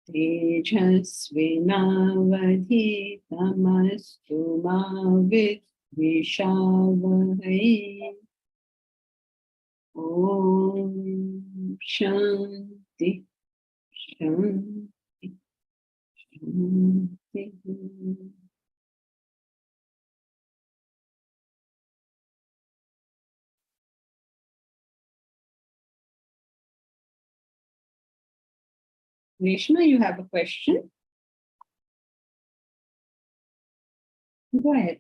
तेजस्विनावधीतमस्तु मा विद्विषावहै. Om Shanti Shanti Shanti. Reshma, you have a question? Go ahead.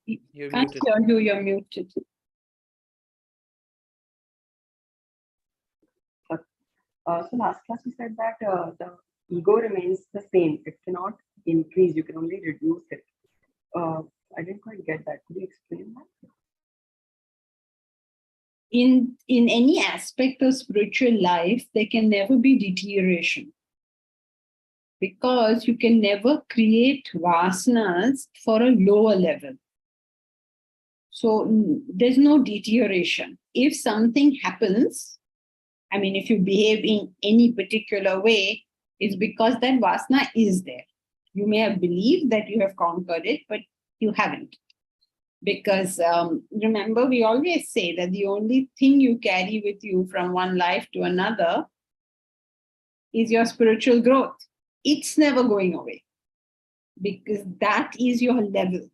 You're Can't muted. hear you, you're muted. So last class you said that the ego remains the same. It cannot increase. You can only reduce it. I didn't quite get that. Could you explain that? In any aspect of spiritual life, there can never be deterioration, because you can never create vasanas for a lower level. So there's no deterioration. If something happens, I mean, if you behave in any particular way, it's because that vasana is there. You may have believed that you have conquered it, but you haven't. Because remember, we always say that the only thing you carry with you from one life to another is your spiritual growth. It's never going away, because that is your level.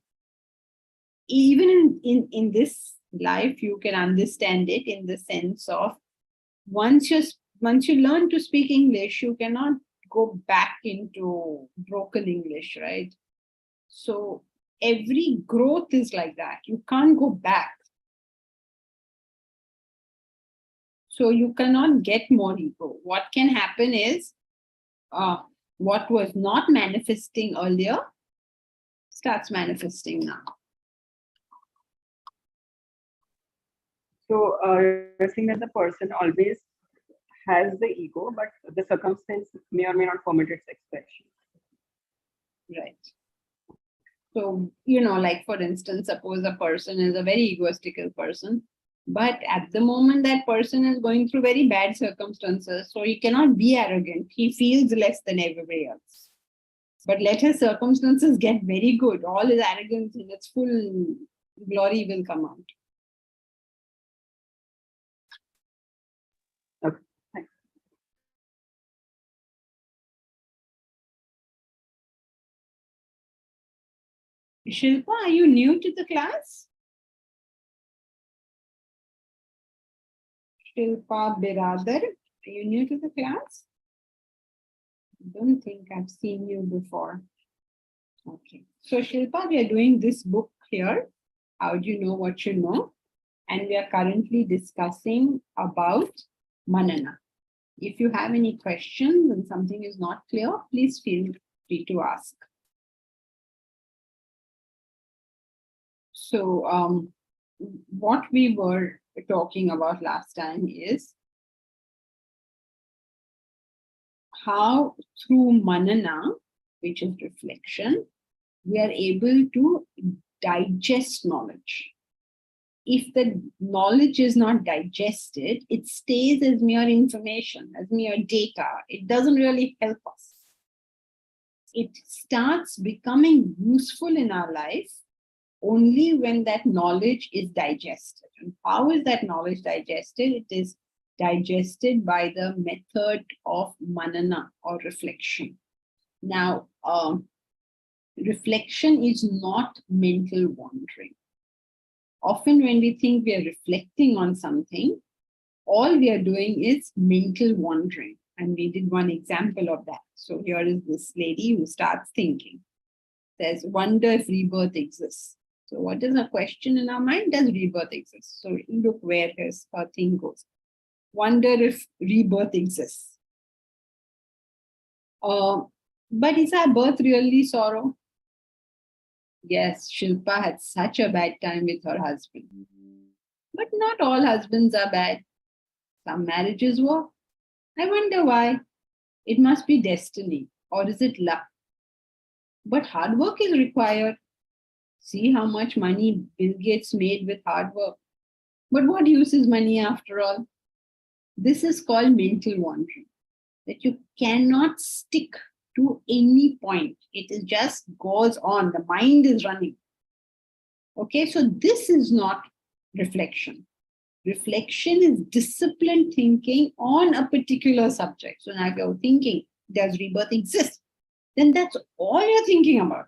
Even in this life, you can understand it in the sense of once you learn to speak English, you cannot go back into broken English, right? So every growth is like that. You can't go back. So you cannot get more ego. What can happen is what was not manifesting earlier starts manifesting now. So you're saying that the person always has the ego, but the circumstance may or may not permit its expression. Right. So, like for instance, suppose a person is a very egoistical person, but at the moment that person is going through very bad circumstances, so he cannot be arrogant. He feels less than everybody else. But let his circumstances get very good, all his arrogance in its full glory will come out. Okay, thanks. Shilpa, are you new to the class? Shilpa Biradar, are you new to the class? I don't think I've seen you before. Okay. So Shilpa, we are doing this book here, How Do You Know What You Know? And we are currently discussing about Manana. If you have any questions and something is not clear, please feel free to ask. So what we were talking about last time is how through Manana, which is reflection, we are able to digest knowledge. If the knowledge is not digested, it stays as mere information, as mere data. It doesn't really help us. It starts becoming useful in our life only when that knowledge is digested. And how is that knowledge digested? It is digested by the method of manana or reflection. Now, reflection is not mental wandering. Often when we think we are reflecting on something, all we are doing is mental wandering. And we did one example of that. So here is this lady who starts thinking. Says, wonder if rebirth exists. So what is a question in our mind? Does rebirth exist? So look where her thing goes. Wonder if rebirth exists. But is our birth really sorrow? Yes, Shilpa had such a bad time with her husband. But not all husbands are bad. Some marriages work. I wonder why. It must be destiny, or is it luck? But hard work is required. See how much money Bill Gates made with hard work. But what use is money after all? This is called mental wandering, that you cannot stick to any point. It is just goes on. The mind is running. Okay, so this is not reflection. Reflection is disciplined thinking on a particular subject. So now if you're thinking, does rebirth exist? Then that's all you're thinking about.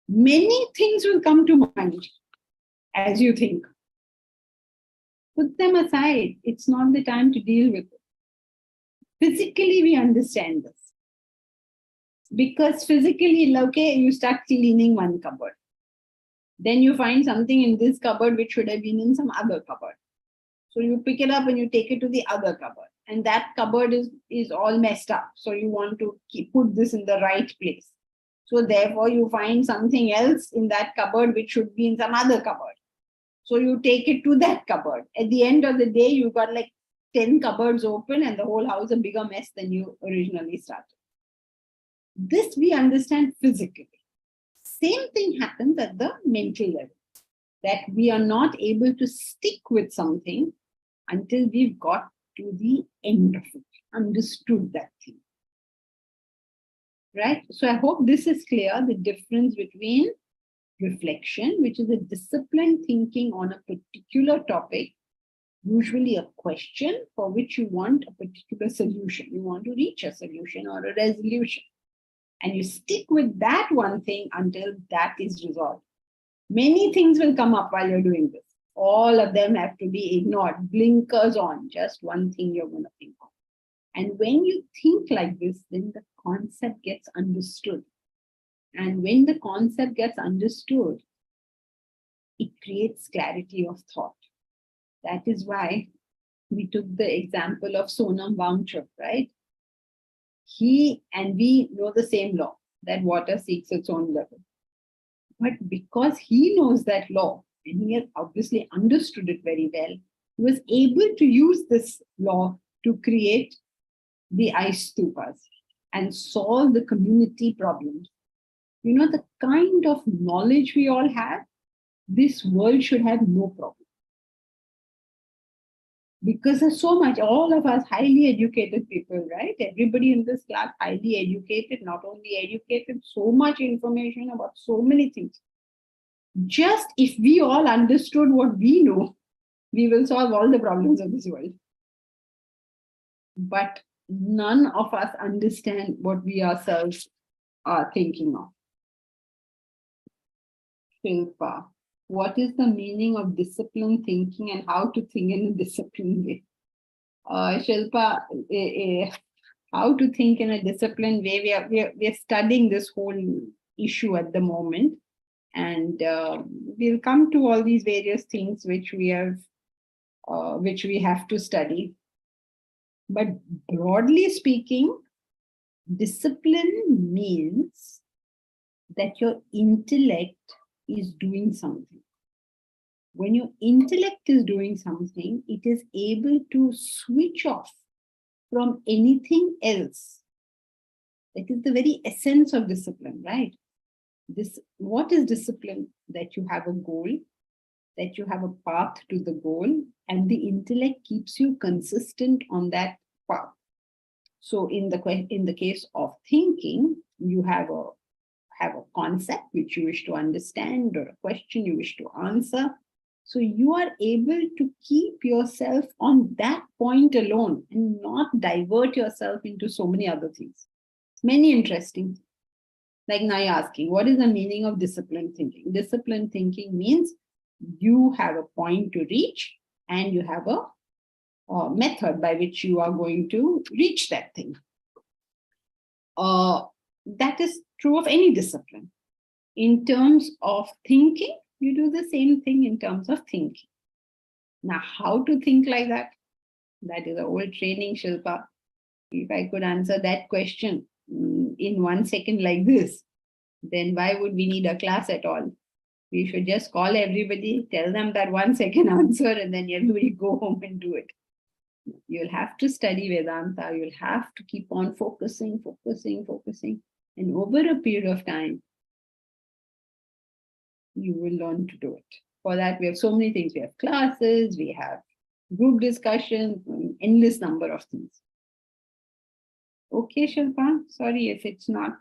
Many things will come to mind as you think. Put them aside. It's not the time to deal with it. Physically, we understand this. Because physically, okay, you start cleaning one cupboard. Then you find something in this cupboard which should have been in some other cupboard. So you pick it up and you take it to the other cupboard. And that cupboard is all messed up. So you want to put this in the right place. So therefore, you find something else in that cupboard which should be in some other cupboard. So you take it to that cupboard. At the end of the day, you got like 10 cupboards open and the whole house a bigger mess than you originally started. This we understand physically. Same thing happens at the mental level, that we are not able to stick with something until we've got to the end of it, understood that thing. Right? So I hope this is clear, the difference between reflection, which is a disciplined thinking on a particular topic, usually a question for which you want a particular solution. You want to reach a solution or a resolution. And you stick with that one thing until that is resolved. Many things will come up while you're doing this. All of them have to be ignored, blinkers on, just one thing you're going to think of. And when you think like this, then the concept gets understood. And when the concept gets understood, it creates clarity of thought. That is why we took the example of Sonam Wangchuk, right? He and we know the same law, that water seeks its own level. But because he knows that law, and he has obviously understood it very well, he was able to use this law to create the ice stupas and solve the community problems. You know, the kind of knowledge we all have, this world should have no problem. Because there's so much, all of us highly educated people, right? Everybody in this class, highly educated, not only educated, so much information about so many things. Just if we all understood what we know, we will solve all the problems of this world. But none of us understand what we ourselves are thinking of. Shilpa, what is the meaning of disciplined thinking and how to think in a disciplined way? Shilpa, how to think in a disciplined way? We are studying this whole issue at the moment, and we'll come to all these various things which we have to study. But broadly speaking, discipline means that your intellect is doing something. When your intellect is doing something, it is able to switch off from anything else. That is the very essence of discipline, right? What is discipline? That you have a goal, that you have a path to the goal, and the intellect keeps you consistent on that path. So in the case of thinking, you have a concept which you wish to understand or a question you wish to answer. So you are able to keep yourself on that point alone and not divert yourself into so many other things. Many interesting things. Like now you're asking, what is the meaning of disciplined thinking? Disciplined thinking means you have a point to reach and you have a method by which you are going to reach that thing. That is true of any discipline. In terms of thinking, you do the same thing in terms of thinking. Now, how to think like that? That is a old training, Shilpa. If I could answer that question, in 1 second like this, then why would we need a class at all? We should just call everybody, tell them that 1 second answer, and then everybody go home and do it. You'll have to study Vedanta. You'll have to keep on focusing. And over a period of time, you will learn to do it. For that, we have so many things. We have classes, we have group discussions, endless number of things. Okay, Shilpa, sorry if it's not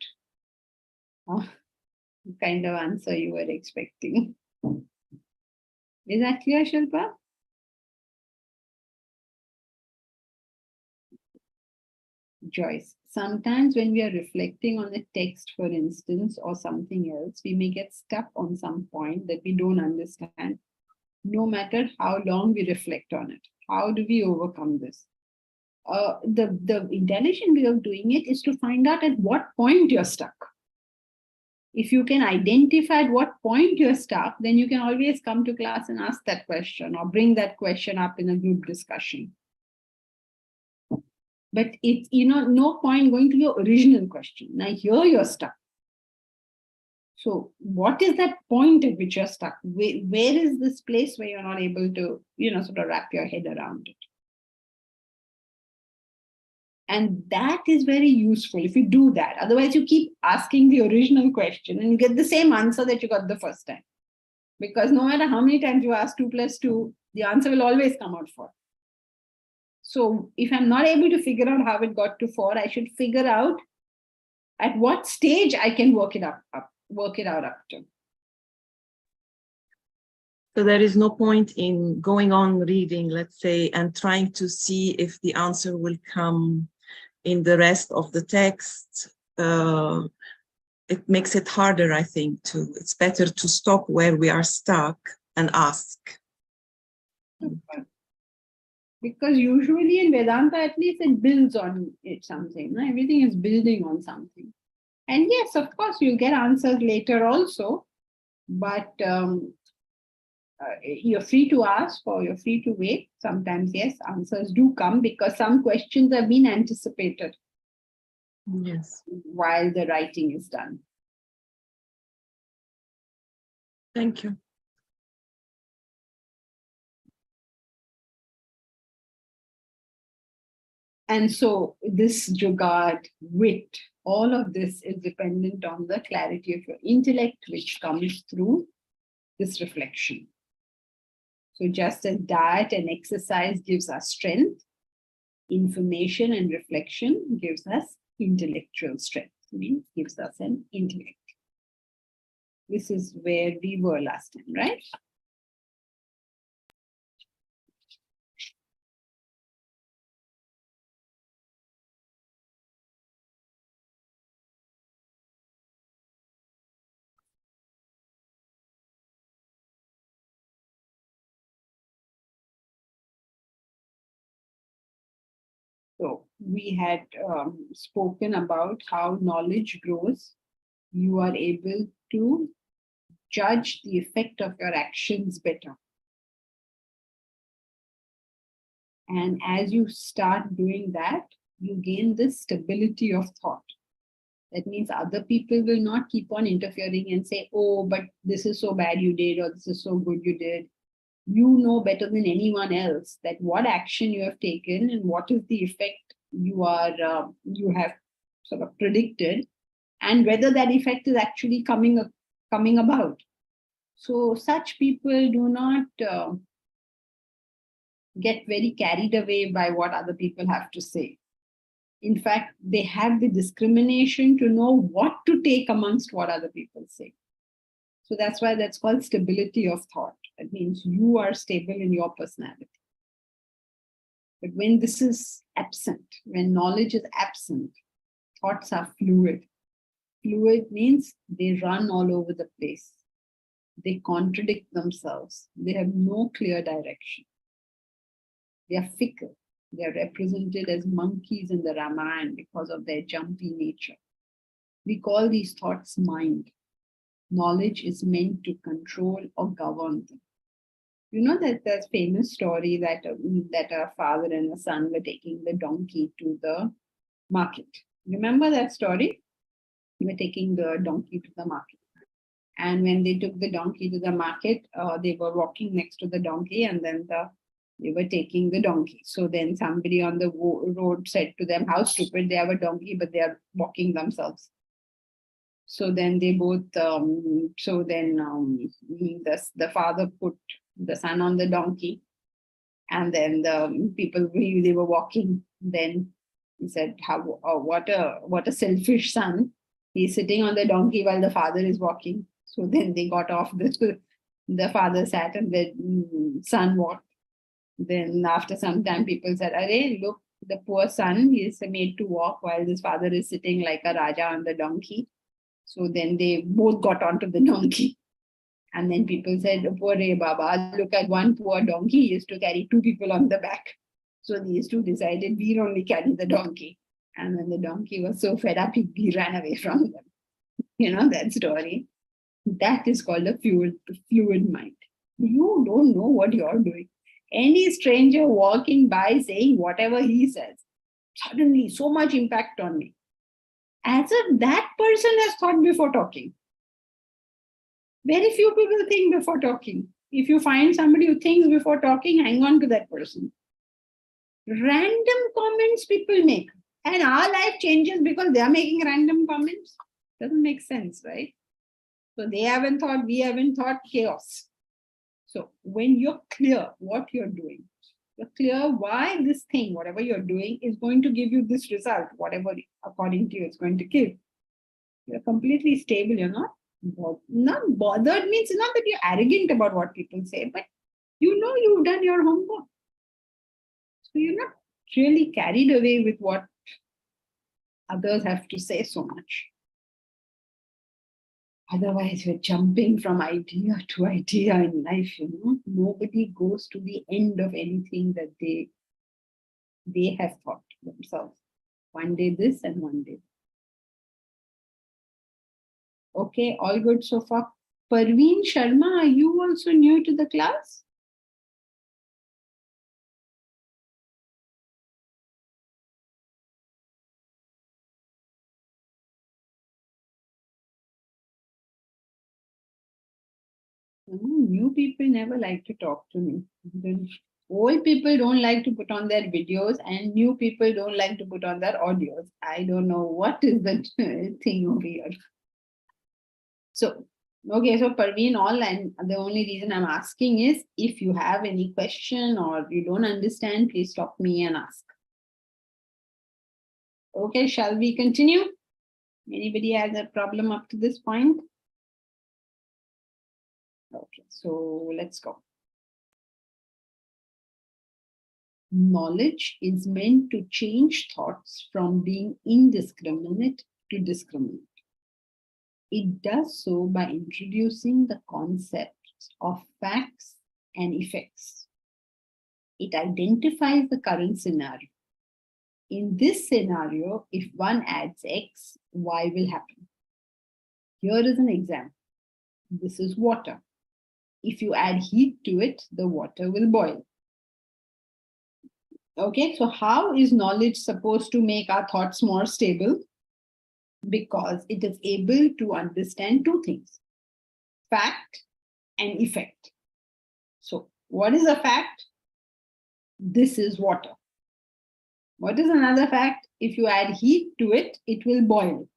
the kind of answer you were expecting. Is that clear, Shilpa? Joyce, sometimes when we are reflecting on a text, for instance, or something else, we may get stuck on some point that we don't understand, no matter how long we reflect on it. How do we overcome this? The intelligent way of doing it is to find out at what point you're stuck. If you can identify at what point you're stuck, then you can always come to class and ask that question or bring that question up in a group discussion. But it's, no point going to your original question. Now here you're stuck. So what is that point at which you're stuck? Where is this place where you're not able to, sort of wrap your head around it? And that is very useful if you do that. Otherwise, you keep asking the original question and you get the same answer that you got the first time. Because no matter how many times you ask 2 + 2, the answer will always come out 4. So if I'm not able to figure out how it got to 4, I should figure out at what stage I can work it out up to. So there is no point in going on reading, let's say, and trying to see if the answer will come in the rest of the text. It makes it harder, I think, it's better to stop where we are stuck and ask. Because usually in Vedanta, at least it builds on it something. No? Everything is building on something. And yes, of course, you'll get answers later also. But you're free to ask or you're free to wait. Sometimes, yes, answers do come because some questions have been anticipated. Yes. While the writing is done. Thank you. And so this jugad, wit, all of this is dependent on the clarity of your intellect, which comes through this reflection. So just as diet and exercise gives us strength, information and reflection gives us intellectual strength. Means gives us an intellect. This is where we were last time, right? So we had spoken about how knowledge grows. You are able to judge the effect of your actions better. And as you start doing that, you gain this stability of thought. That means other people will not keep on interfering and say, oh, but this is so bad you did, or this is so good you did. You know better than anyone else that what action you have taken and what is the effect you have sort of predicted, and whether that effect is actually coming about. So such people do not get very carried away by what other people have to say. In fact, they have the discrimination to know what to take amongst what other people say. So that's why that's called stability of thought. That means you are stable in your personality. But when this is absent, when knowledge is absent, thoughts are fluid. Fluid means they run all over the place. They contradict themselves. They have no clear direction. They are fickle. They are represented as monkeys in the Ramayana because of their jumpy nature. We call these thoughts mind. Knowledge is meant to control or govern them. You know that there's famous story that a father and a son were taking the donkey to the market. Remember that story? were taking the donkey to the market. And when they took the donkey to the market, they were walking next to the donkey, and then they were taking the donkey. So then somebody on the road said to them, how stupid, they have a donkey, but they are walking themselves. So then they both, the father put the son on the donkey, and then the people, they were walking. Then he said, what a selfish son. He's sitting on the donkey while the father is walking. So then they got off. The father sat and the son walked. Then after some time, people said, "Arey, look, the poor son, he is made to walk while this father is sitting like a Raja on the donkey." So then they both got onto the donkey. And then people said, "Poor Baba, look at one poor donkey, he used to carry two people on the back." So these two decided, we'll only carry the donkey. And when the donkey was so fed up, he ran away from them. You know that story. That is called a fluid mind. You don't know what you're doing. Any stranger walking by saying whatever he says, suddenly so much impact on me. As if that person has thought before talking. Very few people think before talking. If you find somebody who thinks before talking, hang on to that person. Random comments people make, and our life changes because they are making random comments. Doesn't make sense, right? So they haven't thought, we haven't thought, chaos. So when you're clear what you're doing, you're clear why this thing, whatever you're doing, is going to give you this result, whatever according to you it's going to give. You're completely stable, you're not bothered. Means not that you're arrogant about what people say, but you know you've done your homework. So you're not really carried away with what others have to say so much. Otherwise, you're jumping from idea to idea in life, Nobody goes to the end of anything that they have thought themselves. One day this and one day. Okay, all good so far. Parveen Sharma, are you also new to the class? New people never like to talk to me. Old people don't like to put on their videos, and new people don't like to put on their audios. I don't know what is the thing over here. So, okay, so Parveen, and the only reason I'm asking is if you have any question or you don't understand, please stop me and ask. Okay, shall we continue? Anybody has a problem up to this point? Okay, so let's go. Knowledge is meant to change thoughts from being indiscriminate to discriminate. It does so by introducing the concepts of facts and effects. It identifies the current scenario. In this scenario, if one adds X, Y will happen. Here is an example. This is water. If you add heat to it, the water will boil. Okay, so how is knowledge supposed to make our thoughts more stable? Because it is able to understand two things, fact and effect. So what is a fact? This is water. What is another fact? If you add heat to it, it will boil.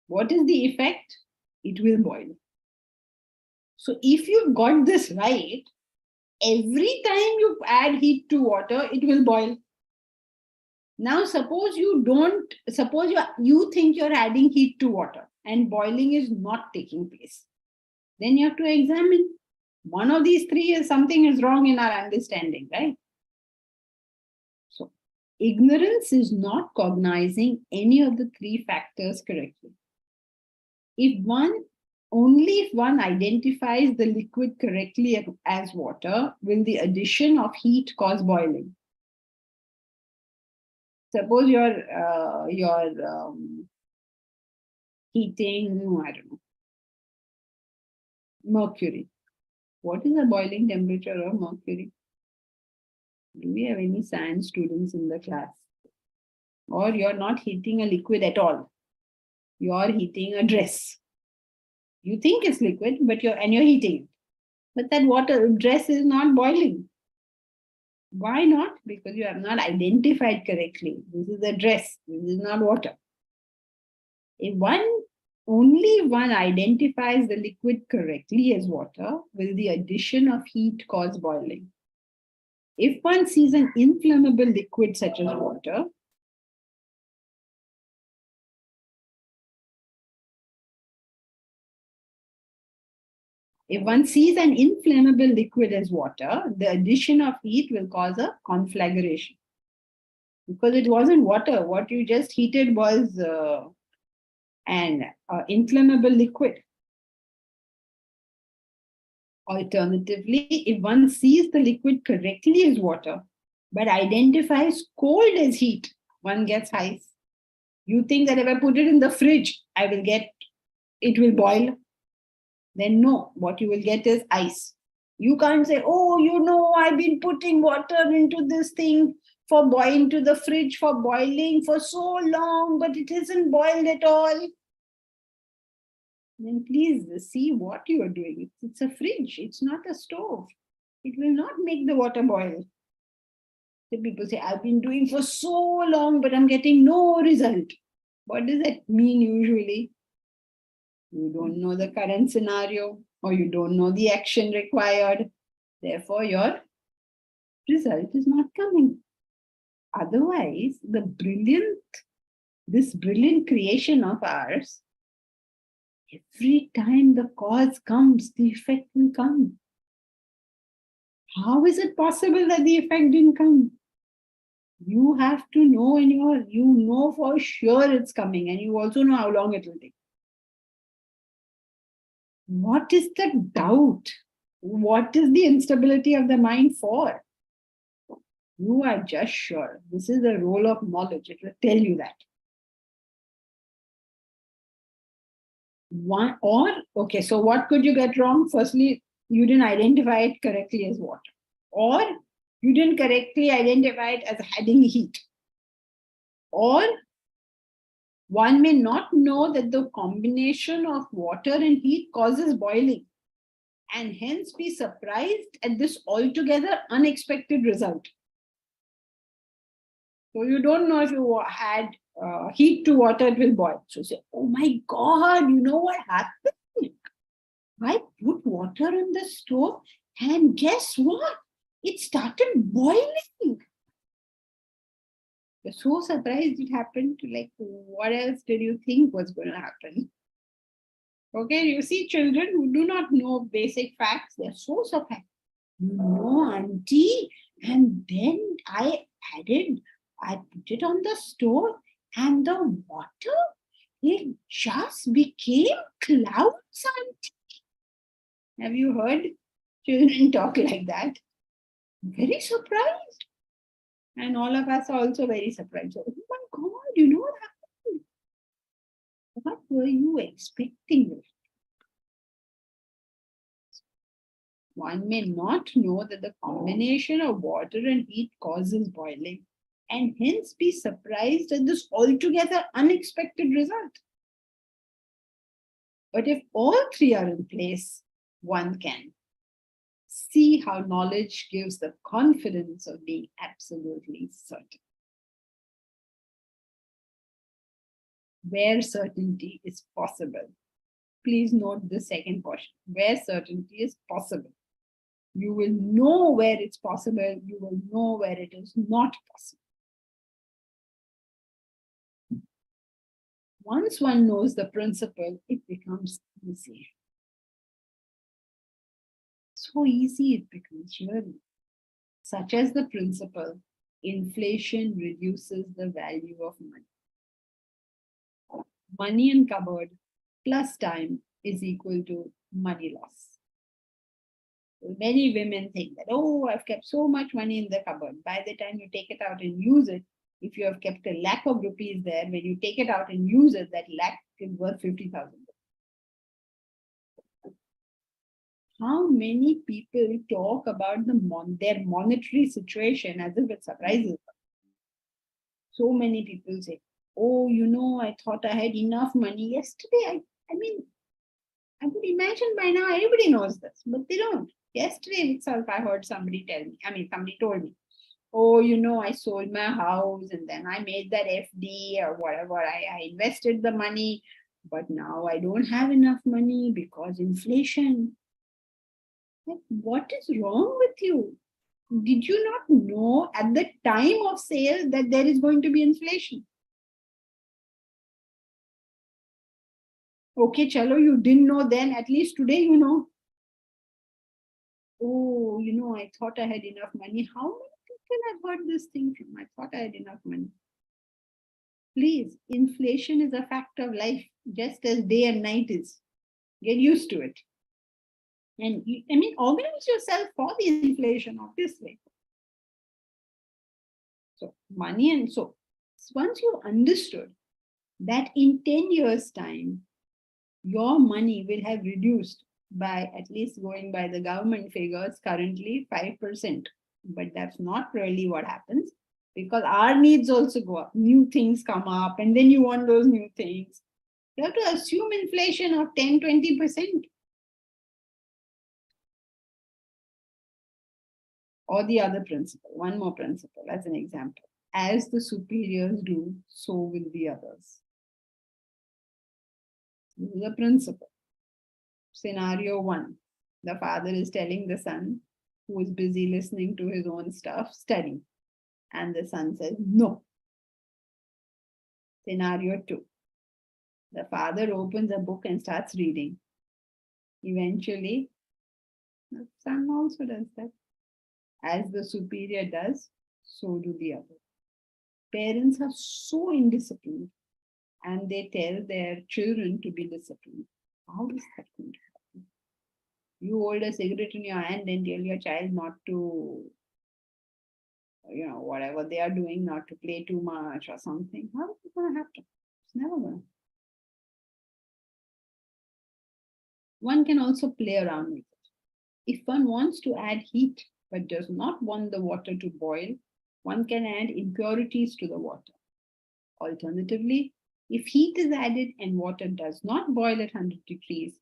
What is the effect? It will boil. So if you've got this right, every time you add heat to water, it will boil. Now, suppose you think you're adding heat to water and boiling is not taking place. Then you have to examine. One of these three is something is wrong in our understanding, right? So, ignorance is not cognizing any of the three factors correctly. Only if one identifies the liquid correctly as water will the addition of heat cause boiling. Suppose you're heating, I don't know, mercury. What is the boiling temperature of mercury? Do we have any science students in the class? Or you're not heating a liquid at all. You're heating a dress. You think it's liquid, but you're heating it. But that water dress is not boiling. Why not? Because you have not identified correctly. This is a dress. This is not water. If only one identifies the liquid correctly as water, will the addition of heat cause boiling? If one sees an inflammable liquid such as water, if one sees an inflammable liquid as water, the addition of heat will cause a conflagration. Because it wasn't water. What you just heated was an inflammable liquid. Alternatively, if one sees the liquid correctly as water, but identifies cold as heat, one gets ice. You think that if I put it in the fridge, it will boil. Then no, what you will get is ice. You can't say, oh, I've been putting water into this thing into the fridge for boiling for so long, but it isn't boiled at all. Then please see what you are doing. It's a fridge. It's not a stove. It will not make the water boil. So people say, I've been doing for so long, but I'm getting no result. What does that mean usually? You don't know the current scenario, or you don't know the action required. Therefore, your result is not coming. Otherwise, this brilliant creation of ours, every time the cause comes, the effect will come. How is it possible that the effect didn't come? You have to know, and you know for sure it's coming, and you also know how long it will take. What is the doubt? What is the instability of the mind for? You are just sure. This is the role of knowledge. It will tell you that. So what could you get wrong? Firstly, you didn't identify it correctly as water. Or you didn't correctly identify it as adding heat. Or one may not know that the combination of water and heat causes boiling, and hence be surprised at this altogether unexpected result. So you don't know if you add heat to water, it will boil. So say, oh my God, you know what happened? I put water on the stove and guess what? It started boiling. You're so surprised it happened. Like, what else did you think was going to happen? Okay, you see children who do not know basic facts, they're so surprised. Auntie, and then I put it on the stove and the water, it just became clouds, auntie. Have you heard children talk like that? Very surprised. And all of us are also very surprised. So, oh my God, you know what happened? What were you expecting? One may not know that the combination of water and heat causes boiling, and hence be surprised at this altogether unexpected result. But if all three are in place, one can see how knowledge gives the confidence of being absolutely certain. Where certainty is possible. Please note the second portion. Where certainty is possible. You will know where it's possible. You will know where it is not possible. Once one knows the principle, it becomes easy. So easy it becomes, really. Such as the principle, inflation reduces the value of money. Money in cupboard plus time is equal to money loss. Many women think that, oh, I've kept so much money in the cupboard. By the time you take it out and use it, if you have kept a lakh of rupees there, when you take it out and use it, that lakh is worth 50,000. How many people talk about their monetary situation as if it surprises them? So many people say, Oh, I thought I had enough money yesterday. I mean, I would imagine by now everybody knows this, but they don't. Yesterday itself, I heard somebody somebody told me, oh, I sold my house and then I made that FD or whatever. I invested the money, but now I don't have enough money because inflation. Like, what is wrong with you? Did you not know at the time of sale that there is going to be inflation? Okay, chalo, you didn't know then, at least today you know. Oh, I thought I had enough money. How many people have heard this thing from? I thought I had enough money. Please, inflation is a fact of life, just as day and night is. Get used to it. And organize yourself for the inflation, obviously. So, money and so once you understood that in 10 years' time, your money will have reduced by, at least going by the government figures, currently 5%. But that's not really what happens, because our needs also go up. New things come up, and then you want those new things. You have to assume inflation of 10, 20%. Or the other principle, one more principle as an example. As the superiors do, so will the others. This is a principle. Scenario 1. The father is telling the son, who is busy listening to his own stuff, study. And the son says, no. Scenario 2. The father opens a book and starts reading. Eventually, the son also does that. As the superior does, so do the other. Parents are so indisciplined and they tell their children to be disciplined. How is that going to happen? You hold a cigarette in your hand and tell your child not to, whatever they are doing, not to play too much or something. How is it going to happen? It's never going to. One can also play around with it. If one wants to add heat but does not want the water to boil, one can add impurities to the water. Alternatively, if heat is added and water does not boil at 100 degrees,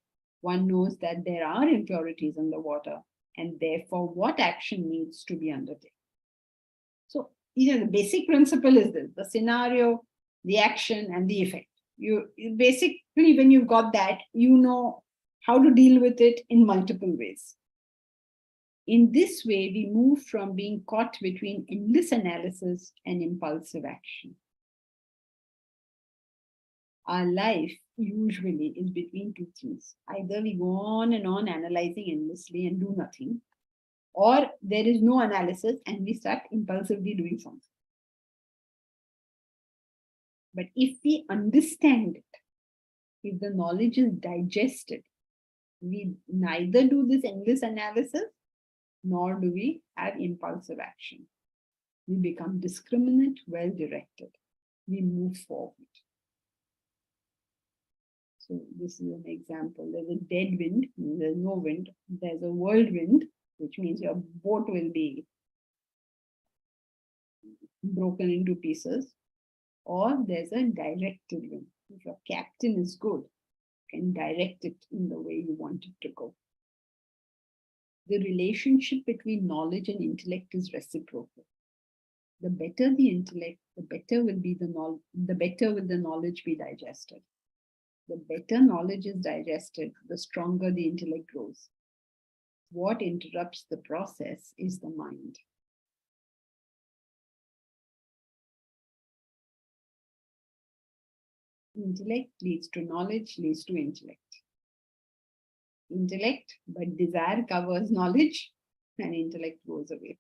one knows that there are impurities in the water and therefore what action needs to be undertaken. So, the basic principle is this: the scenario, the action, and the effect. You basically, when you've got that, you know how to deal with it in multiple ways. In this way, we move from being caught between endless analysis and impulsive action. Our life usually is between two things. Either we go on and on analyzing endlessly and do nothing, or there is no analysis and we start impulsively doing something. But if we understand it, if the knowledge is digested, we neither do this endless analysis nor do we have impulsive action. We become discriminate, well-directed. We move forward. So this is an example. There's a dead wind, there's no wind. There's a whirlwind, which means your boat will be broken into pieces. Or there's a directed wind. If your captain is good, you can direct it in the way you want it to go. The relationship between knowledge and intellect is reciprocal. The better the intellect, the better will the knowledge be digested. The better knowledge is digested, the stronger the intellect grows. What interrupts the process is the mind. Intellect leads to knowledge, leads to intellect. Intellect, but desire covers knowledge, and intellect goes away.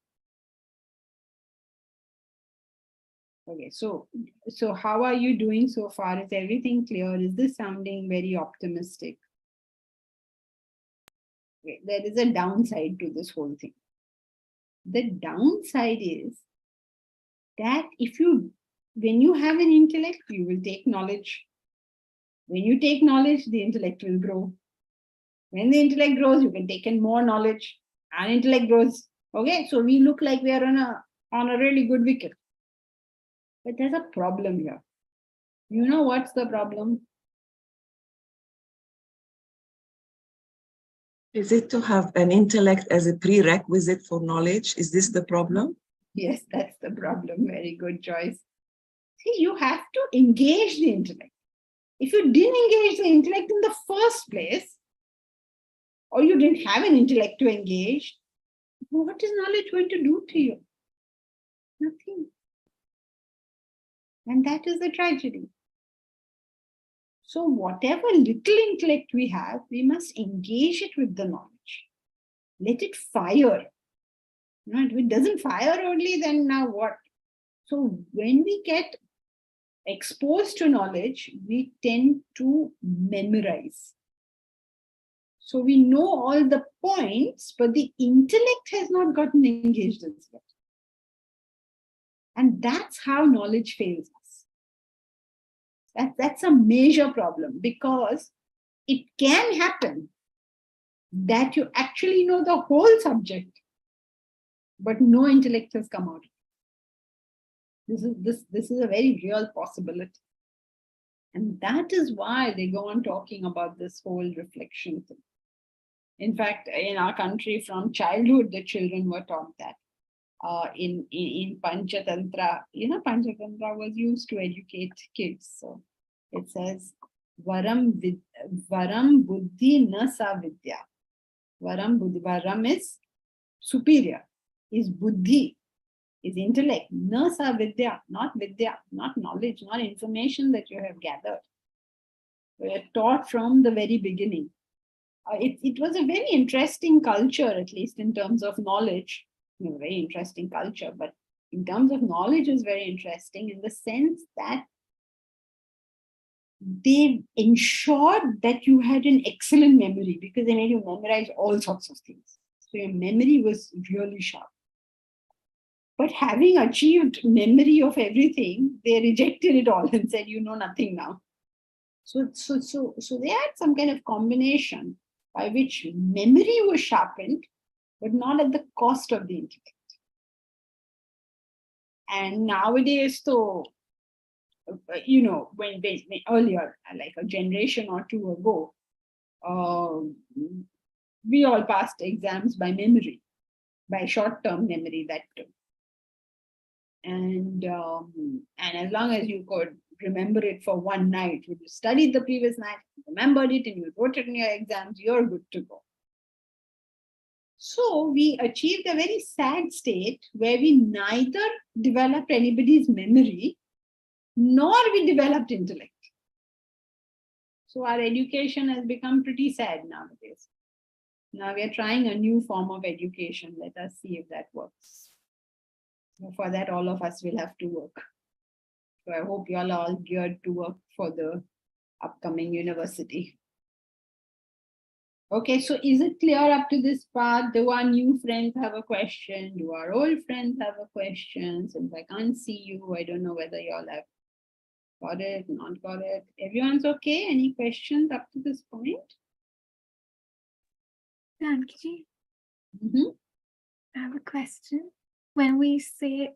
Okay, so how are you doing so far? Is everything clear? Is this sounding very optimistic? Okay, there is a downside to this whole thing. The downside is that when you have an intellect, you will take knowledge. When you take knowledge, the intellect will grow. When the intellect grows, you can take in more knowledge, and intellect grows. Okay, so we look like we are on a really good wicket. But there's a problem here. You know what's the problem? Is it to have an intellect as a prerequisite for knowledge? Is this the problem? Yes, that's the problem. Very good choice. See, you have to engage the intellect. If you didn't engage the intellect in the first place, or you didn't have an intellect to engage, what is knowledge going to do to you? Nothing. And that is the tragedy. So whatever little intellect we have, we must engage it with the knowledge. Let it fire. If it doesn't fire only, then now what? So when we get exposed to knowledge, we tend to memorize. So we know all the points, but the intellect has not gotten engaged as yet. And that's how knowledge fails us. That's a major problem, because it can happen that you actually know the whole subject, but no intellect has come out. This is a very real possibility. And that is why they go on talking about this whole reflection thing. In fact, in our country, from childhood, the children were taught that. In Panchatantra, Panchatantra was used to educate kids. So it says, Varam buddhi na sa vidya. Varam is superior, is buddhi, is intellect, na sa vidya, not knowledge, not information that you have gathered. We are taught from the very beginning. It was a very interesting culture, at least in terms of knowledge. Very interesting culture, but in terms of knowledge, is very interesting in the sense that they ensured that you had an excellent memory, because they made you memorize all sorts of things. So your memory was really sharp. But having achieved memory of everything, they rejected it all and said, you know nothing now. So they had some kind of combination by which memory was sharpened, but not at the cost of the intellect. And nowadays, so, when earlier, like a generation or two ago, we all passed exams by memory, by short-term memory that too. And as long as you could remember it for one night, you studied the previous night, remembered it, and you wrote it in your exams, you're good to go. So we achieved a very sad state where we neither developed anybody's memory, nor we developed intellect. So our education has become pretty sad nowadays. Now we are trying a new form of education. Let us see if that works. For that, all of us will have to work. So I hope you all are geared to work for the upcoming university. Okay, so is it clear up to this part? Do our new friends have a question? Do our old friends have a question? Since I can't see you, I don't know whether you all have got it, not got it. Everyone's okay? Any questions up to this point? Janki, Mm-hmm. I have a question. When we say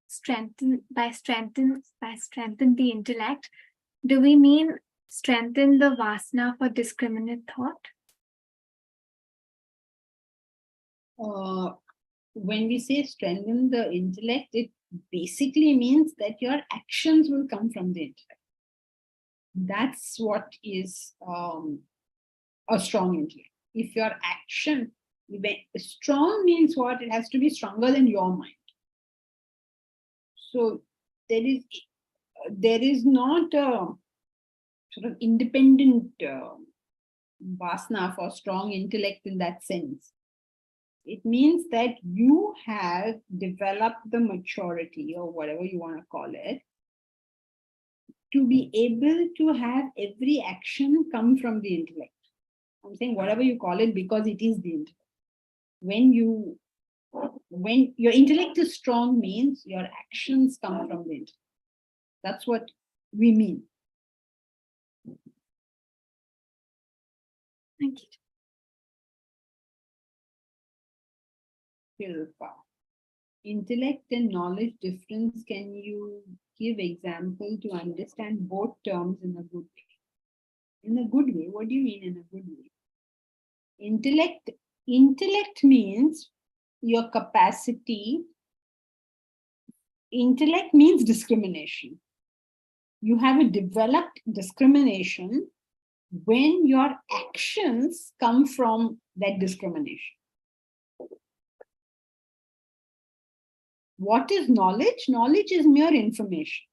strengthen the intellect, do we mean strengthen the vasana for discriminate thought? When we say strengthen the intellect, it basically means that your actions will come from the intellect. That's what is a strong intellect. If your action, strong means what? It has to be stronger than your mind. So there is not a sort of independent vasana for strong intellect in that sense. It means that you have developed the maturity, or whatever you want to call it, to be able to have every action come from the intellect. I'm saying whatever you call it, because it is the intellect. When your intellect is strong, means your actions come from the intellect. That's what we mean. Thank you. Beautiful. Intellect and knowledge difference. Can you give example to understand both terms in a good way? In a good way, what do you mean in a good way? Intellect means your capacity. Intellect means discrimination. You have a developed discrimination when your actions come from that discrimination. What is knowledge? Knowledge is mere information.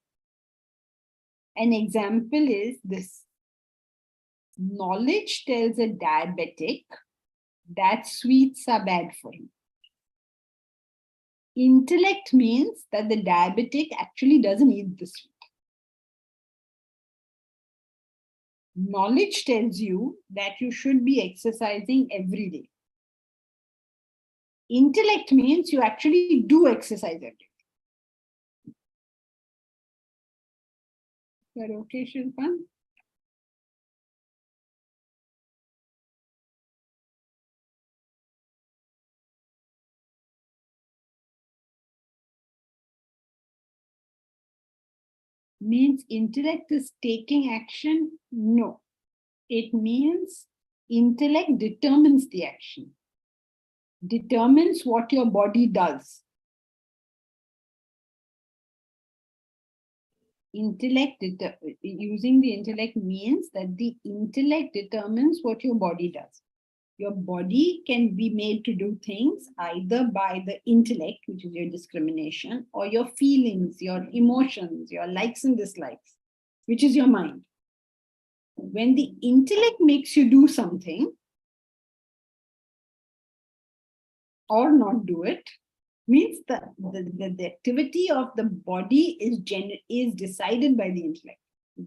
An example is this. Knowledge tells a diabetic that sweets are bad for him. Intellect means that the diabetic actually doesn't eat the sweet. Knowledge tells you that you should be exercising every day. Intellect means you actually do exercise every day. Is that okay, Shilpan? Means intellect is taking action? No. It means intellect determines the action, determines what your body does. Using the intellect means that the intellect determines what your body does. Your body can be made to do things either by the intellect, which is your discrimination, or your feelings, your emotions, your likes and dislikes, which is your mind. When the intellect makes you do something or not do it, means the activity of the body is decided by the intellect.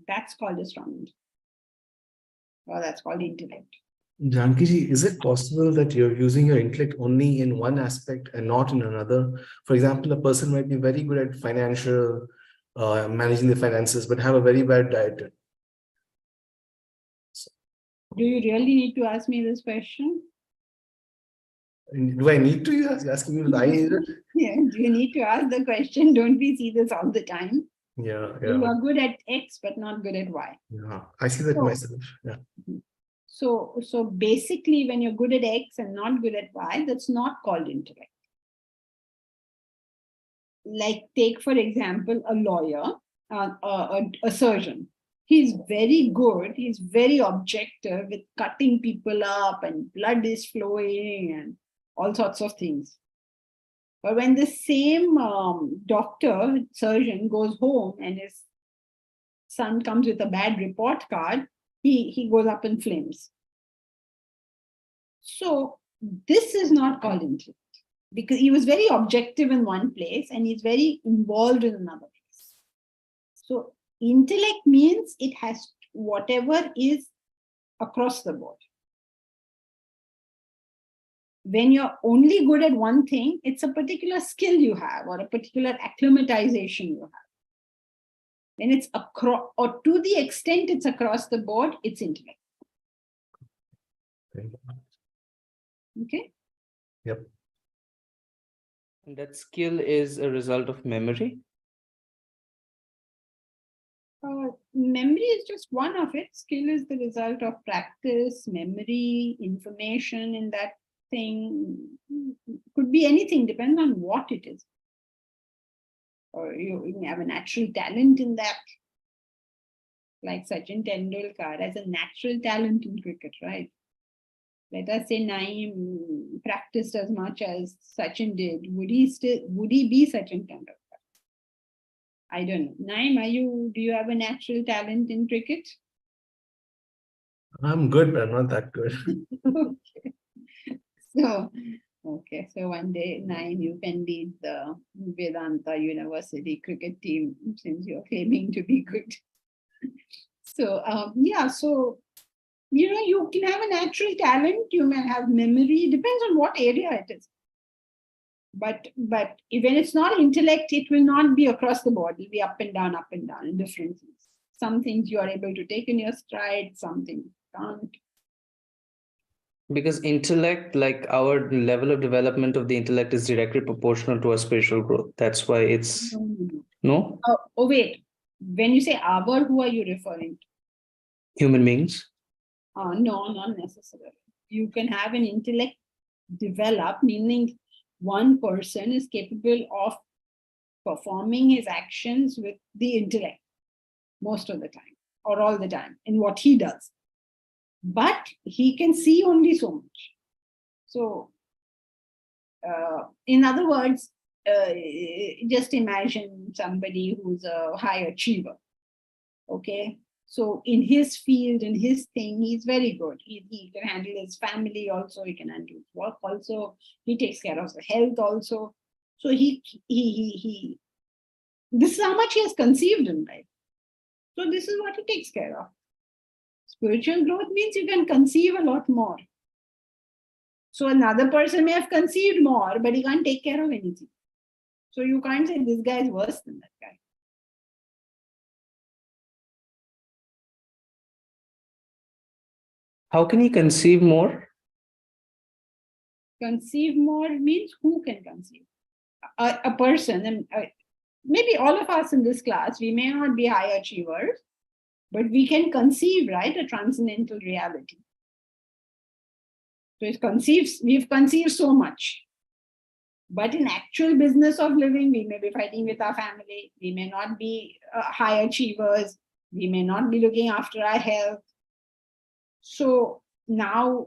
That's called a strong intellect. Or that's called intellect. Janki, is it possible that you're using your intellect only in one aspect and not in another? For example, a person might be very good at financial, managing the finances, but have a very bad diet. Do you really need to ask me this question? Do I need to? You're asking me, I need it? Yeah, do you need to ask the question? Don't we see this all the time? Yeah, You yeah. are good at X, but not good at Y. Yeah, I see that So- myself. Yeah. So basically, when you're good at X and not good at Y, that's not called intellect. Like take, for example, a lawyer, a surgeon. He's very good. He's very objective with cutting people up and blood is flowing and all sorts of things. But when the same doctor, surgeon goes home and his son comes with a bad report card, he goes up in flames. So this is not called intellect because he was very objective in one place and he's very involved in another place. So intellect means it has whatever is across the board. When you're only good at one thing, it's a particular skill you have or a particular acclimatization you have. When it's across, or to the extent it's across the board, it's intellect. Okay? Yep. And that skill is a result of memory. Memory is just one of it. Skill is the result of practice, memory, information in that thing. Could be anything, depends on what it is. Or you have a natural talent in that. Like Sachin Tendulkar has a natural talent in cricket, right? Let us say Naeem practiced as much as Sachin did. Would he be Sachin Tendulkar? I don't know. Naeem, do you have a natural talent in cricket? I'm good, but I'm not that good. Okay. So one day, Naeem, you can lead the Vedanta University cricket team since you're claiming to be good. So yeah, so you can have a natural talent, you may have memory, depends on what area it is. But when it's not intellect, it will not be across the board. It'll be up and down in different things. Some things you are able to take in your stride, some things you can't. Because intellect, like our level of development of the intellect is directly proportional to our spiritual growth. That's why it's No, no, no. no Oh, wait. When you say our, who are you referring to? human beings. No, not necessarily. You can have an intellect develop, meaning one person is capable of performing his actions with the intellect most of the time or all the time in what he does. But he can see only so much. So, in other words, just imagine somebody who's a high achiever. Okay. So in his field, in his thing, he's very good. He can handle his family also, he can handle his work also, he takes care of the health also. So this is how much he has conceived in life. So this is what he takes care of. Spiritual growth means you can conceive a lot more. So another person may have conceived more, but he can't take care of anything. So you can't say this guy is worse than that guy. How can he conceive more? Conceive more means who can conceive? A person, and maybe all of us in this class, we may not be high achievers, but we can conceive, right, a transcendental reality. So we've conceived so much. But in actual business of living, we may be fighting with our family, we may not be high achievers, we may not be looking after our health. So now,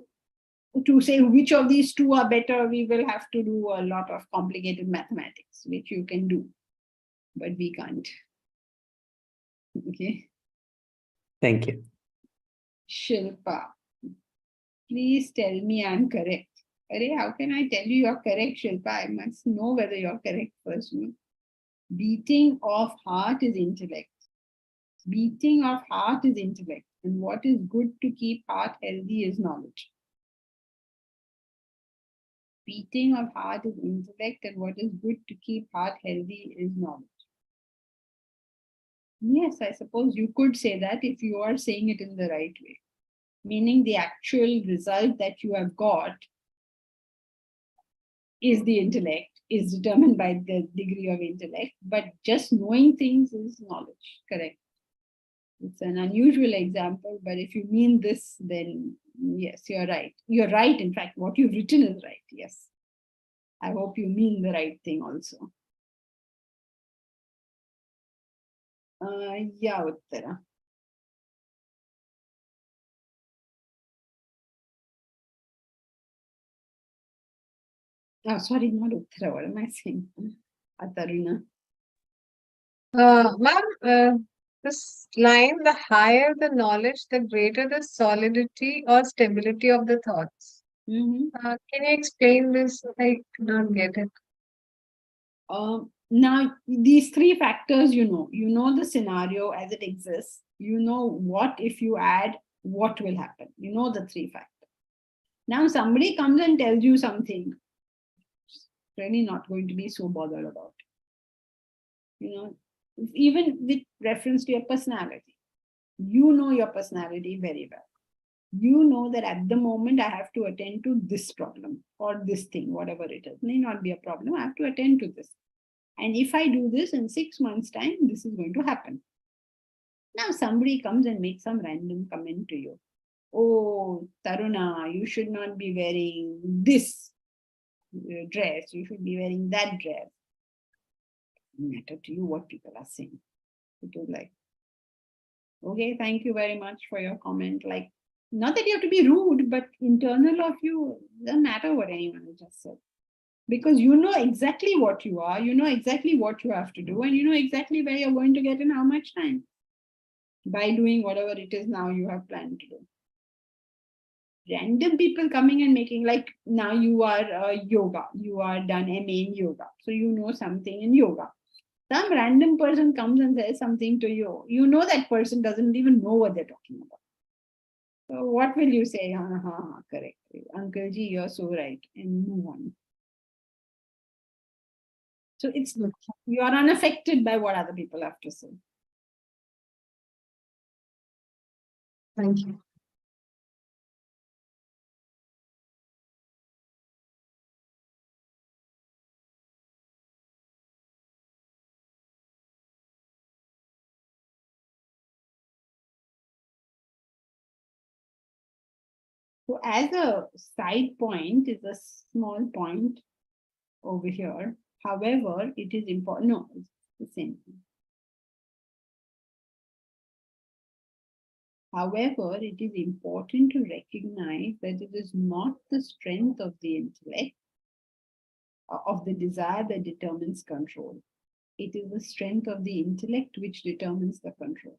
to say which of these two are better, we will have to do a lot of complicated mathematics, which you can do, but we can't. Okay. Thank you. Shilpa, please tell me I'm correct. Arey, how can I tell you you're correct, Shilpa? I must know whether you're correct first. Beating of heart is intellect. Beating of heart is intellect. And what is good to keep heart healthy is knowledge. Beating of heart is intellect, and what is good to keep heart healthy is knowledge. Yes, I suppose you could say that if you are saying it in the right way. Meaning the actual result that you have got is the intellect, is determined by the degree of intellect, but just knowing things is knowledge, correct? It's an unusual example, but if you mean this, then yes, you're right. You're right, in fact, what you've written is right, yes. I hope you mean the right thing also. Yeah, Uttara. Oh, sorry, not Uttara. What am I saying? Taruna. Ma'am, this line, the higher the knowledge, the greater the solidity or stability of the thoughts. Can you explain this? I don't get it. Now, these three factors, you know the scenario as it exists. You know what if you add, what will happen. You know the three factors. Now, somebody comes and tells you something, really not going to be so bothered about it. Even with reference to your personality. You know your personality very well. You know that at the moment I have to attend to this problem or this thing, whatever it is. May not be a problem. I have to attend to this. And if I do this in 6 months' time, this is going to happen. Now somebody comes and makes some random comment to you. Oh, Taruna, you should not be wearing this dress. You should be wearing that dress. No matter to you what people are saying. It was like, okay, thank you very much for your comment. Like, not that you have to be rude, but internal of you, doesn't matter what anyone has just said. Because you know exactly what you are, you know exactly what you have to do, and you know exactly where you're going to get in how much time by doing whatever it is now you have planned to do. Random people coming and making, like now you are yoga, you are done MA in yoga, so you know something in yoga. Some random person comes and says something to you, you know that person doesn't even know what they're talking about. So what will you say? Correct. Uncle ji, you're so right. And move on. So you are unaffected by what other people have to say. Thank you. So as a side point is a small point over here. However, it is important. No, it's the same thing. However, it is important to recognize that it is not the strength of the intellect, of the desire that determines control. It is the strength of the intellect which determines the control.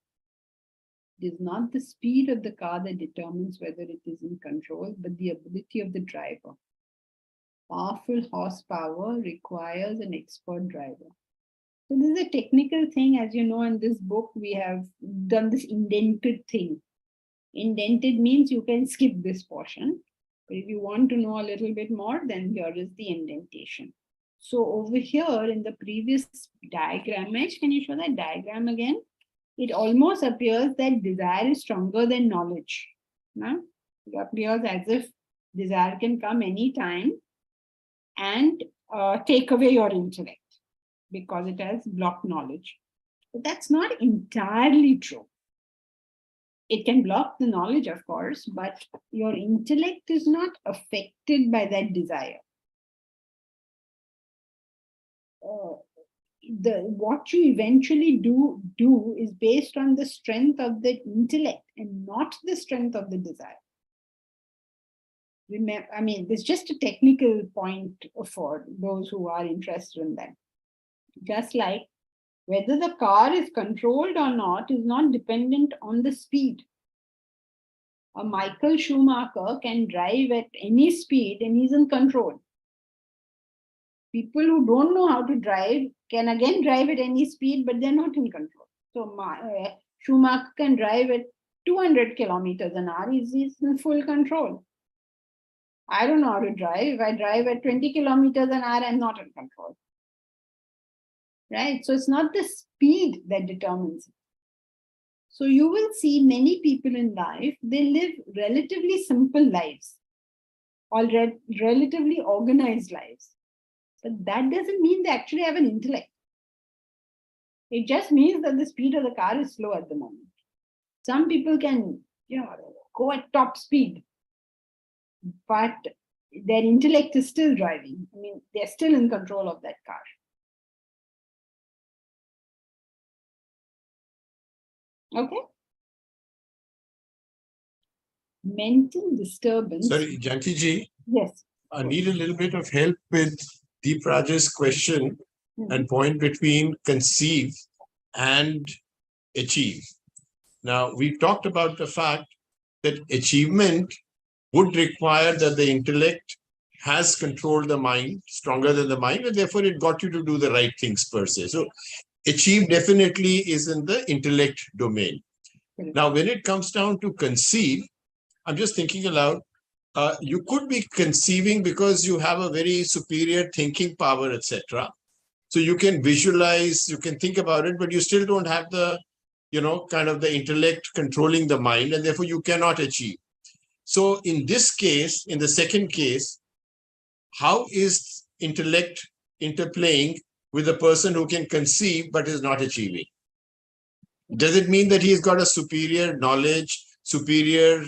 It is not the speed of the car that determines whether it is in control, but the ability of the driver. Powerful horsepower requires an expert driver. So this is a technical thing. As you know, in this book, we have done this indented thing. Indented means you can skip this portion. But if you want to know a little bit more, then here is the indentation. So over here in the previous diagram, can you show that diagram again? It almost appears that desire is stronger than knowledge. No? It appears as if desire can come anytime and take away your intellect because it has blocked knowledge. But that's not entirely true. It can block the knowledge, of course, but your intellect is not affected by that desire. What you eventually do is based on the strength of the intellect and not the strength of the desire. Remember, I mean, it's just a technical point for those who are interested in that. Just like whether the car is controlled or not is not dependent on the speed. A Michael Schumacher can drive at any speed and he's in control. People who don't know how to drive can again drive at any speed, but they're not in control. So Schumacher can drive at 200 kilometers an hour, he's in full control. I don't know how to drive. If I drive at 20 kilometers an hour, I'm not in control. Right? So it's not the speed that determines it. So you will see many people in life, they live relatively simple lives or relatively organized lives. But that doesn't mean they actually have an intellect. It just means that the speed of the car is slow at the moment. Some people can, go at top speed, but their intellect is still driving. I mean, they're still in control of that car. Okay. Mental disturbance. Sorry, Janki ji. Yes. I need a little bit of help with Deep Raj's question and point between conceive and achieve. Now, we've talked about the fact that achievement would require that the intellect has controlled the mind, stronger than the mind, and therefore it got you to do the right things per se. So achieve definitely is in the intellect domain. Now, when it comes down to conceive, I'm just thinking aloud, you could be conceiving because you have a very superior thinking power, etc. So you can visualize, you can think about it, but you still don't have the, kind of the intellect controlling the mind, and therefore you cannot achieve. So in this case, in the second case, how is intellect interplaying with a person who can conceive but is not achieving? Does it mean that he's got a superior knowledge, superior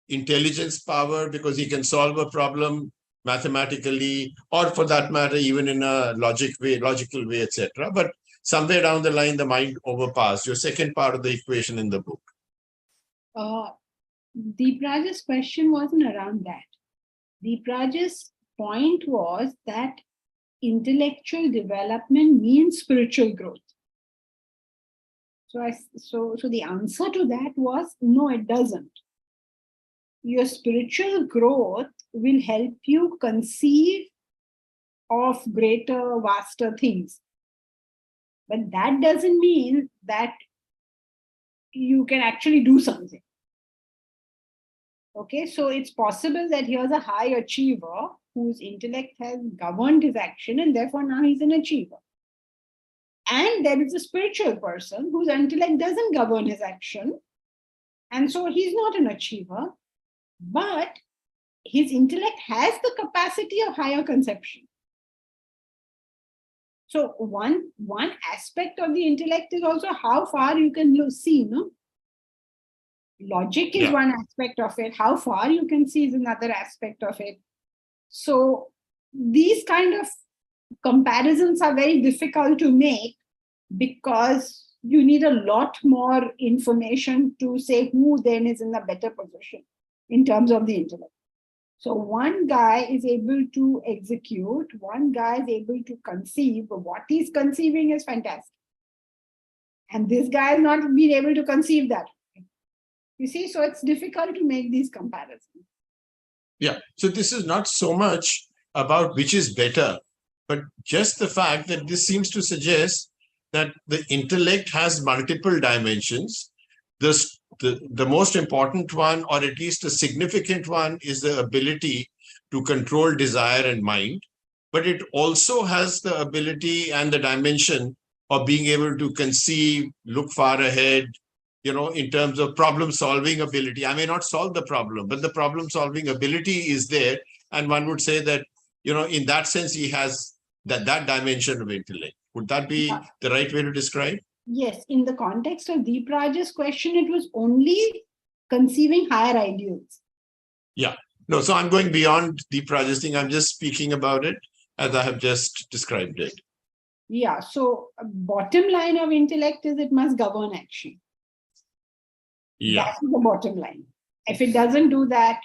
intelligence power because he can solve a problem mathematically, or for that matter, even in a logical way, etc. But somewhere down the line, the mind overpassed. Your second part of the equation in the book. Deep Raj's question wasn't around that. Deep Raj's point was that intellectual development means spiritual growth. So the answer to that was no, it doesn't. Your spiritual growth will help you conceive of greater, vaster things. But that doesn't mean that you can actually do something. Okay, so it's possible that here's a high achiever whose intellect has governed his action and therefore now he's an achiever. And there is a spiritual person whose intellect doesn't govern his action and so he's not an achiever, but his intellect has the capacity of higher conception. So one aspect of the intellect is also how far you can see, no? Logic is Yeah. one aspect of it. How far you can see is another aspect of it. So these kind of comparisons are very difficult to make because you need a lot more information to say who then is in a better position in terms of the intellect. So one guy is able to execute, one guy is able to conceive, but what he's conceiving is fantastic. And this guy has not been able to conceive that. You see, so it's difficult to make these comparisons. Yeah. So this is not so much about which is better, but just the fact that this seems to suggest that the intellect has multiple dimensions. The most important one, or at least a significant one, is the ability to control desire and mind. But it also has the ability and the dimension of being able to conceive, look far ahead, in terms of problem solving ability. I may not solve the problem, but the problem solving ability is there. And one would say that, in that sense, he has that dimension of intellect. Would that be the right way to describe? Yes, in the context of Deep Raj's question, it was only conceiving higher ideals. Yeah. No, so I'm going beyond Deep Raj's thing. I'm just speaking about it as I have just described it. Yeah, so bottom line of intellect is it must govern action. Yeah. That's the bottom line. If it doesn't do that,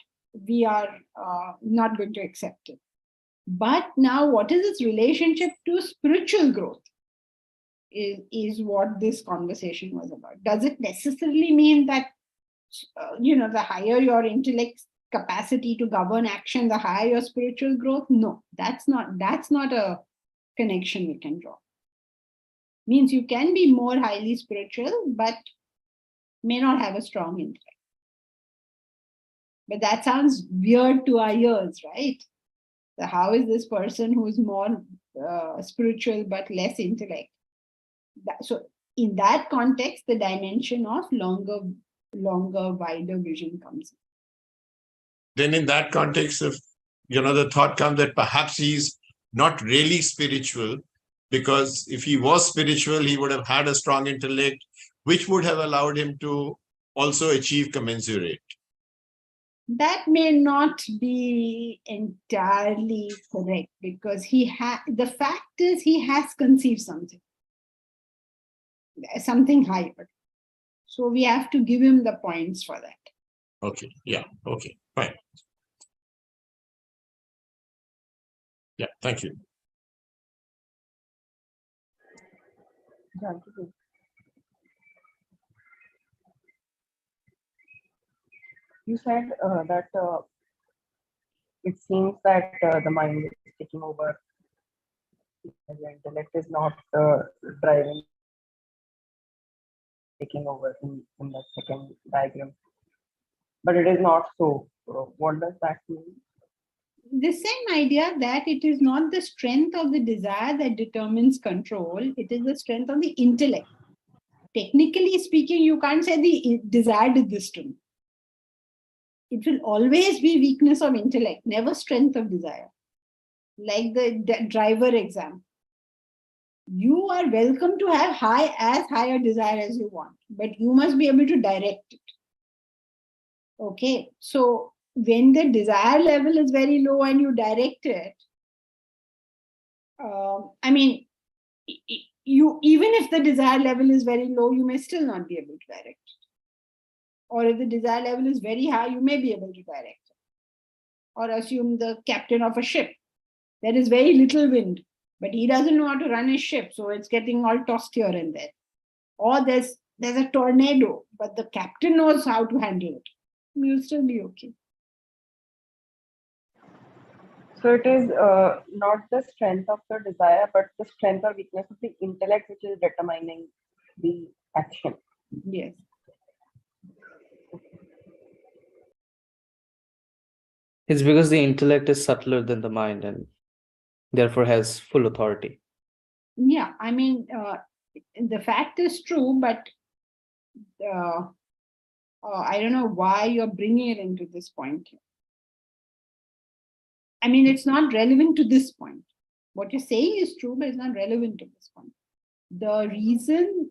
we are not going to accept it. But now, what is its relationship to spiritual growth is what this conversation was about. Does it necessarily mean that, the higher your intellect capacity to govern action, the higher your spiritual growth? No, that's not a connection we can draw. Means you can be more highly spiritual, but may not have a strong intellect. But that sounds weird to our ears, right? So how is this person who is more spiritual but less intellect? So in that context, the dimension of longer, wider vision comes in. Then in that context, if the thought comes that perhaps he's not really spiritual, because if he was spiritual, he would have had a strong intellect, which would have allowed him to also achieve commensurate. That may not be entirely correct, because the fact is he has conceived something higher. So we have to give him the points for that. Okay. Yeah. Okay. Fine. Yeah. Thank you. You said that it seems that the mind is taking over. The intellect is not driving, taking over in the second diagram. But it is not so. What does that mean? The same idea that it is not the strength of the desire that determines control, it is the strength of the intellect. Technically speaking, you can't say the desire did this to me. It will always be weakness of intellect, never strength of desire. Like the driver example. You are welcome to have as high a desire as you want, but you must be able to direct it. Okay, so when the desire level is very low and you direct it, you even if the desire level is very low, you may still not be able to direct it. Or if the desire level is very high, you may be able to direct it. Or assume the captain of a ship. There is very little wind, but he doesn't know how to run his ship, so it's getting all tossed here and there. Or there's a tornado, but the captain knows how to handle it. You'll still be okay. So it is not the strength of the desire, but the strength or weakness of the intellect which is determining the action. Yes. It's because the intellect is subtler than the mind and therefore has full authority. Yeah, the fact is true, but I don't know why you're bringing it into this point. It's not relevant to this point. What you're saying is true, but it's not relevant to this point. The reason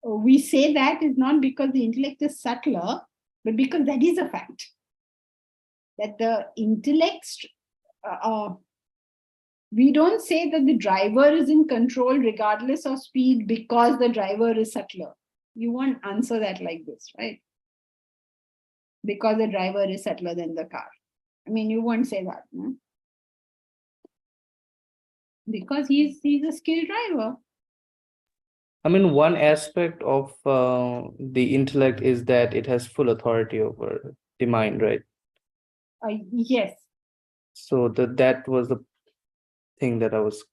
we say that is not because the intellect is subtler, but because that is a fact. That the intellect, we don't say that the driver is in control regardless of speed because the driver is subtler. You won't answer that like this, right? Because the driver is subtler than the car. I mean, you won't say that, no? Because he's a skilled driver. I mean, one aspect of the intellect is that it has full authority over the mind, right? Yes. So that was the thing that I was.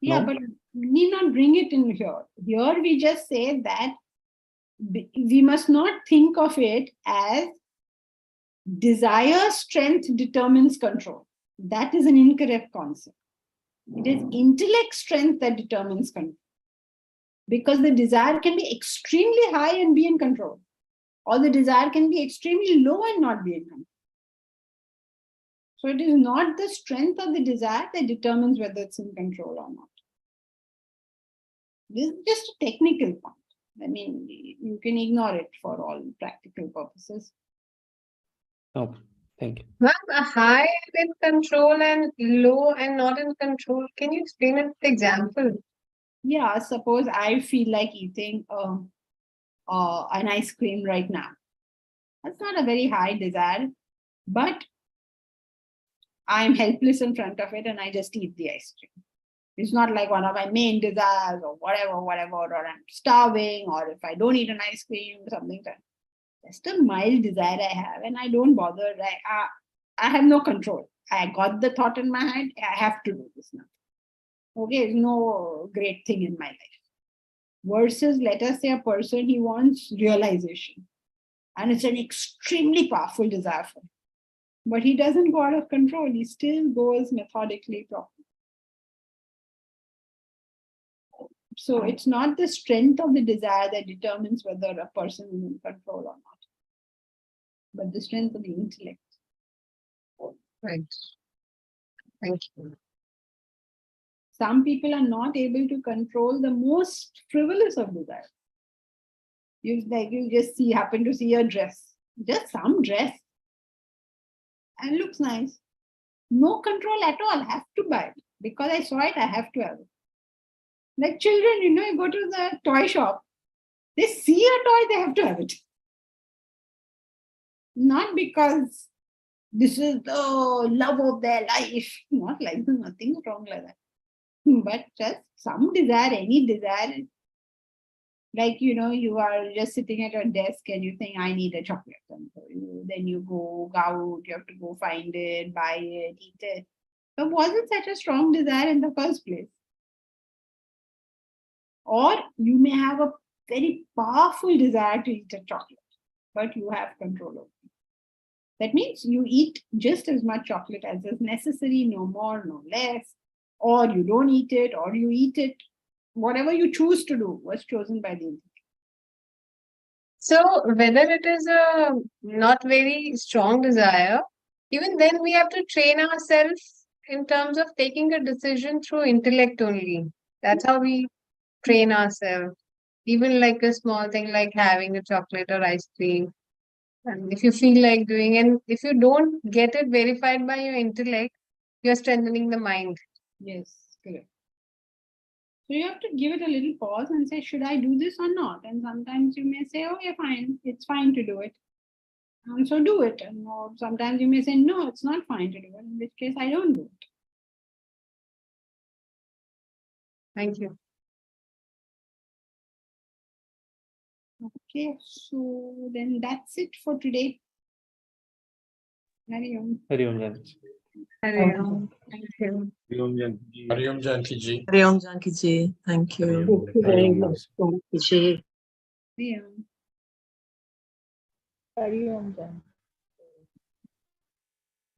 Yeah, No? but we need not bring it in here. Here we just say that we must not think of it as desire strength determines control. That is an incorrect concept. It is intellect strength that determines control. Because the desire can be extremely high and be in control, or the desire can be extremely low and not be in control. So it is not the strength of the desire that determines whether it's in control or not. This is just a technical point. I mean, you can ignore it for all practical purposes. Oh, thank you. Ma'am, a high and in control and low and not in control. Can you explain it with example? Yeah, suppose I feel like eating an ice cream right now. That's not a very high desire, but I'm helpless in front of it and I just eat the ice cream. It's not like one of my main desires or whatever, or I'm starving, or if I don't eat an ice cream, something like that. Just a mild desire I have, and I don't bother. I have no control. I got the thought in my head, I have to do this now. Okay, it's no great thing in my life. Versus, let us say, a person, he wants realization. And it's an extremely powerful desire for him. But he doesn't go out of control. He still goes methodically properly. So it's not the strength of the desire that determines whether a person is in control or not, but the strength of the intellect. Right. Thank you. Some people are not able to control the most frivolous of desires. You just happen to see a dress, just some dress, and looks nice. No control at all. I have to buy it because I saw it. I have to have it. Like children, you go to the toy shop, they see a toy, they have to have it. Not because this is the love of their life. Not like there's nothing wrong like that. But just some desire, any desire. Like, you are just sitting at your desk and you think, I need a chocolate. And so then you go out, you have to go find it, buy it, eat it. But wasn't such a strong desire in the first place. Or you may have a very powerful desire to eat a chocolate, but you have control over it. That means you eat just as much chocolate as is necessary, no more, no less, or you don't eat it, or you eat it. Whatever you choose to do was chosen by the intellect. So whether it is a not very strong desire, even then we have to train ourselves in terms of taking a decision through intellect only. That's how we train ourselves. Even like a small thing like having a chocolate or ice cream. And if you feel like doing, and if you don't get it verified by your intellect, you're strengthening the mind. Yes, correct. So you have to give it a little pause and say, should I do this or not? And sometimes you may say, oh, yeah, fine. It's fine to do it. And so do it. And sometimes you may say, no, it's not fine to do it. In which case, I don't do it. Thank you. Okay, so then that's it for today. Hari Om. Hari Om Janki. Hari Om. Thank you. Hariom Janki ji. Hari Om Janki ji. Thank you. Hariom. Thank you very much. Thank you. Hari Om. Hari Om.